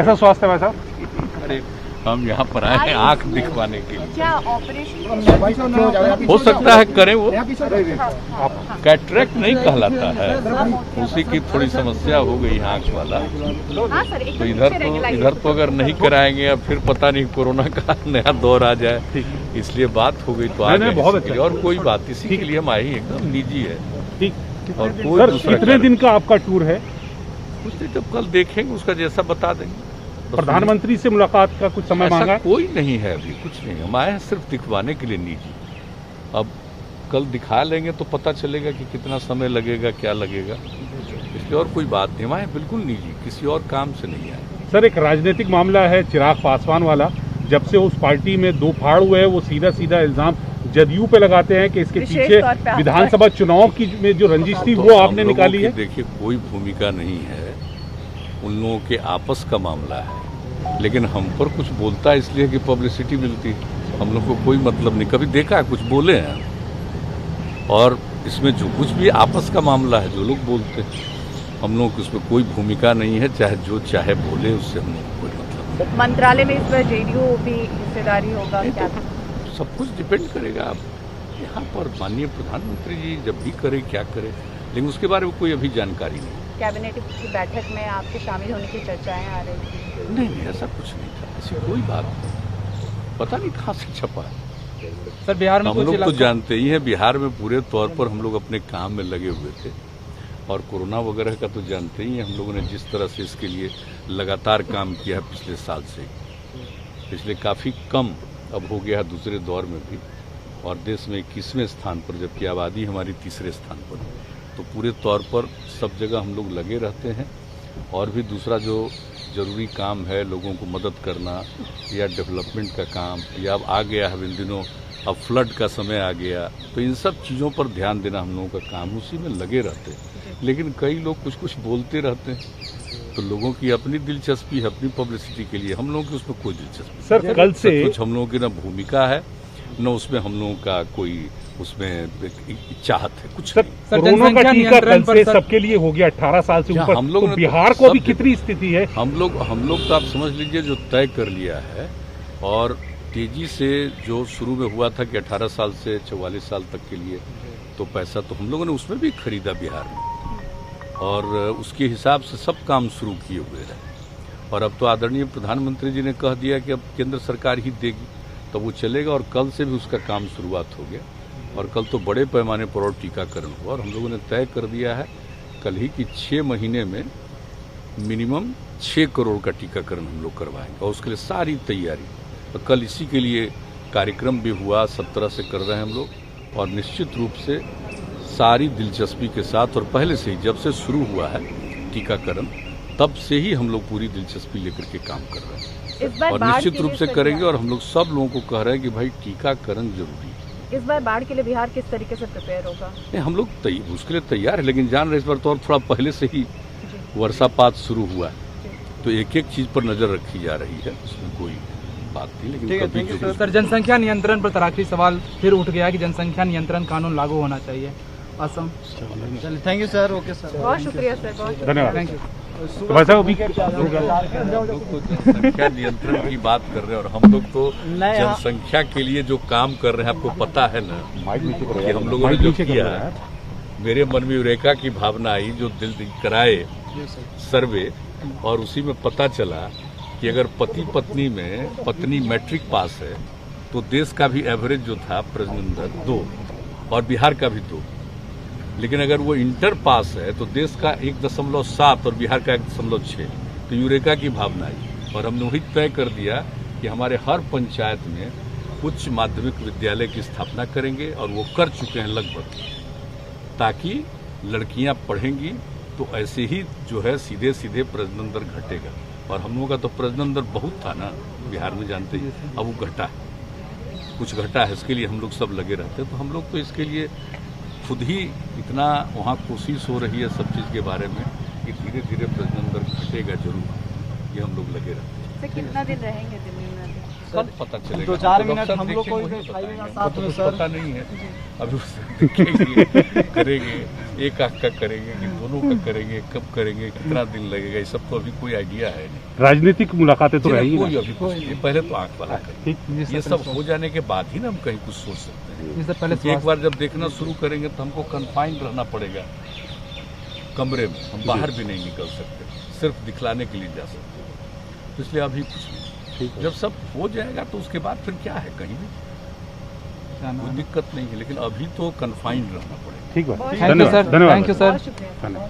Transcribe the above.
कैसा स्वास्थ्य है भाई साहब? अरे हम यहाँ पर आए हैं आँख दिखवाने के लिए। क्या ऑपरेशन हो सकता है करें, वो कैटरेक्ट नहीं कहलाता है, उसी की थोड़ी समस्या हो गई है आँख वाला। तो इधर तो अगर नहीं कराएंगे अब फिर पता नहीं कोरोना का नया दौर आ जाए, इसलिए बात हो गई तो आ गए। बहुत अच्छा। और कोई बात इसी के लिए हम आए ही, एकदम निजी है। ठीक। और कोई दूसरा कितने दिन का आपका टूर है? कुछ नहीं, जब कल देखेंगे उसका जैसा बता देंगे। प्रधानमंत्री से मुलाकात का कुछ समय मांगा? कोई नहीं है अभी, कुछ नहीं। हम आए हैं सिर्फ दिखवाने के लिए निजी। अब कल दिखा लेंगे तो पता चलेगा कि कितना समय लगेगा, क्या लगेगा, इसलिए और कोई बात नहीं। हम आए बिल्कुल निजी, किसी और काम से नहीं आए। सर, एक राजनीतिक मामला है चिराग पासवान वाला। जब से उस पार्टी में दो फाड़ हुए हैं, वो सीधा सीधा इल्जाम जदयू पे लगाते हैं कि इसके पीछे विधानसभा चुनाव की में जो रंजिश थी वो आपने निकाली है। देखिए, कोई भूमिका नहीं है, उन लोगों के आपस का मामला है। लेकिन हम पर कुछ बोलता है इसलिए कि पब्लिसिटी मिलती है, हम लोग को कोई मतलब नहीं। कभी देखा है कुछ बोले हैं? और इसमें जो कुछ भी आपस का मामला है, जो लोग बोलते हैं, हम लोग उसमें कोई भूमिका नहीं है। चाहे जो चाहे बोले, उससे हम लोग को कोई मतलब नहीं। मंत्रालय में इस बार जेडीयू भी हिस्सेदारी होगा क्या? सब कुछ डिपेंड करेगा। अब यहाँ पर माननीय प्रधानमंत्री जी जब भी करे क्या करे, लेकिन उसके बारे में कोई अभी जानकारी नहीं। कैबिनेट की बैठक में आपके शामिल होने की चर्चाएं आ रही थी? नहीं, ऐसा कुछ नहीं था, ऐसी कोई बात नहीं। पता नहीं कहाँ से छपा है। सर, बिहार में हम लोग तो जानते ही हैं, बिहार में पूरे तौर पर हम लोग अपने काम में लगे हुए थे। और कोरोना वगैरह का तो जानते ही हैं, हम लोगों ने जिस तरह से इसके लिए लगातार काम किया है पिछले साल से, पिछले काफ़ी कम अब हो गया है दूसरे दौर में भी, और देश में 21वें स्थान पर, जबकि आबादी हमारी तीसरे स्थान पर। तो पूरे तौर पर सब जगह हम लोग लगे रहते हैं। और भी दूसरा जो जरूरी काम है, लोगों को मदद करना या डेवलपमेंट का काम, या अब आ गया है इन दिनों, अब फ्लड का समय आ गया, तो इन सब चीज़ों पर ध्यान देना हम लोगों का काम, उसी में लगे रहते हैं। लेकिन कई लोग कुछ कुछ बोलते रहते हैं, तो लोगों की अपनी दिलचस्पी है, अपनी पब्लिसिटी के लिए। हम लोगों की उसमें कोई दिलचस्पी सर, कल से कुछ हम लोगों की ना भूमिका है, न उसमें हम लोगों का कोई उसमें चाहत है, कुछ सर, कोरोना का टीका कल से सबके लिए हो गया 18 साल से ऊपर। हम लोग तो बिहार को अभी कितनी स्थिति है? हम लोग तो आप समझ लीजिए जो तय कर लिया है, और तेजी से जो शुरू में हुआ था कि 18 साल से 44 साल तक के लिए, तो पैसा तो हम लोगों ने उसमें भी खरीदा बिहार में, और उसके हिसाब से सब काम शुरू किए हुए हैं। और अब तो आदरणीय प्रधानमंत्री जी ने कह दिया कि अब केंद्र सरकार ही देगी, तो वो चलेगा। और कल से भी उसका काम शुरुआत हो गया, और कल तो बड़े पैमाने पर और टीकाकरण हुआ। और हम लोगों ने तय कर दिया है कल ही कि 6 महीने में मिनिमम 6 करोड़ का टीकाकरण हम लोग करवाएंगे, और उसके लिए सारी तैयारी। तो कल इसी के लिए कार्यक्रम भी हुआ, सब तरह से कर रहे हैं हम लोग, और निश्चित रूप से सारी दिलचस्पी के साथ। और पहले से ही जब से शुरू हुआ है टीकाकरण, तब से ही हम लोग पूरी दिलचस्पी लेकर के काम कर रहे हैं, और निश्चित रूप से करेंगे। और हम लोग सब लोगों को कह रहे हैं कि भाई टीकाकरण जरूरी है। इस बार बाढ़ के लिए बिहार किस तरीके से प्रिपेयर होगा? नहीं, हम लोग उसके लिए तैयार है, लेकिन जान रहे इस बार तो और थोड़ा पहले से ही वर्षापात शुरू हुआ है, तो एक एक चीज पर नजर रखी जा रही है, उसमें कोई बात नहीं। लेकिन सर, जनसंख्या नियंत्रण पर आखिरी सवाल फिर उठ गया कि जनसंख्या नियंत्रण कानून लागू होना चाहिए Assam. Thank you sir. Okay sir, बहुत शुक्रिया सर, बहुत धन्यवाद। Thank you. तो भाई साहब, अभी जनसंख्या नियंत्रण की बात कर रहे हैं, और हम लोग तो जनसंख्या के लिए जो काम कर रहे हैं, आपको पता है ना कि हम लोगों ने जो किया है, मेरे मन में यूरेका की भावना आई, जो दिल कराए सर्वे, और उसी में पता चला कि अगर पति पत्नी में पत्नी मैट्रिक पास है तो देश का भी एवरेज जो था प्रजनन दर 2, और बिहार का भी 2। लेकिन अगर वो इंटर पास है तो देश का 1.7 और बिहार का 1.6। तो यूरेका की भावना आई, और हमने वही तय कर दिया कि हमारे हर पंचायत में उच्च माध्यमिक विद्यालय की स्थापना करेंगे, और वो कर चुके हैं लगभग, ताकि लड़कियां पढ़ेंगी तो ऐसे ही जो है सीधे सीधे प्रजनन दर घटेगा। और हम लोगों का तो प्रजनन दर बहुत था ना बिहार में, जानते ही, अब वो घटा है, कुछ घटा है, इसके लिए हम लोग सब लगे रहते हैं। तो हम लोग तो इसके लिए खुद ही इतना वहाँ कोशिश हो रही है सब चीज़ के बारे में कि धीरे धीरे प्रजनन दर घटेगा जरूर, ये हम लोग लगे रहते हैं। कितना दिन रहेंगे दिल्ली में? कल पता चलेगा। 2-4 मिनट हम लोग को पता नहीं है, अभी देखेंगे, करेंगे। एक आंख का करेंगे कि दोनों का करेंगे, कब करेंगे, कितना दिन लगेगा, ये सब तो अभी कोई आइडिया है नहीं। राजनीतिक मुलाकातें तो रही कोई नहीं। अभी कुछ नहीं, पहले तो आंख वाला करेंगे। ये सब हो जाने के बाद ही ना हम कहीं कुछ सोच सकते हैं। क्योंकि एक बार जब देखना शुरू करेंगे तो हमको कन्फाइंड रहना पड़ेगा कमरे में, हम बाहर भी नहीं निकल सकते, सिर्फ दिखलाने के लिए जा सकते हैं। तो इसलिए अभी कुछ नहीं, जब सब हो जाएगा तो उसके बाद फिर क्या है, कहीं भी कोई दिक्कत नहीं है, लेकिन अभी तो कन्फाइंड रहना पड़ेगा। ठीक है, थैंक यू सर, धन्यवाद। Thank you sir. बहुत शुक्रिया। धन्यवाद।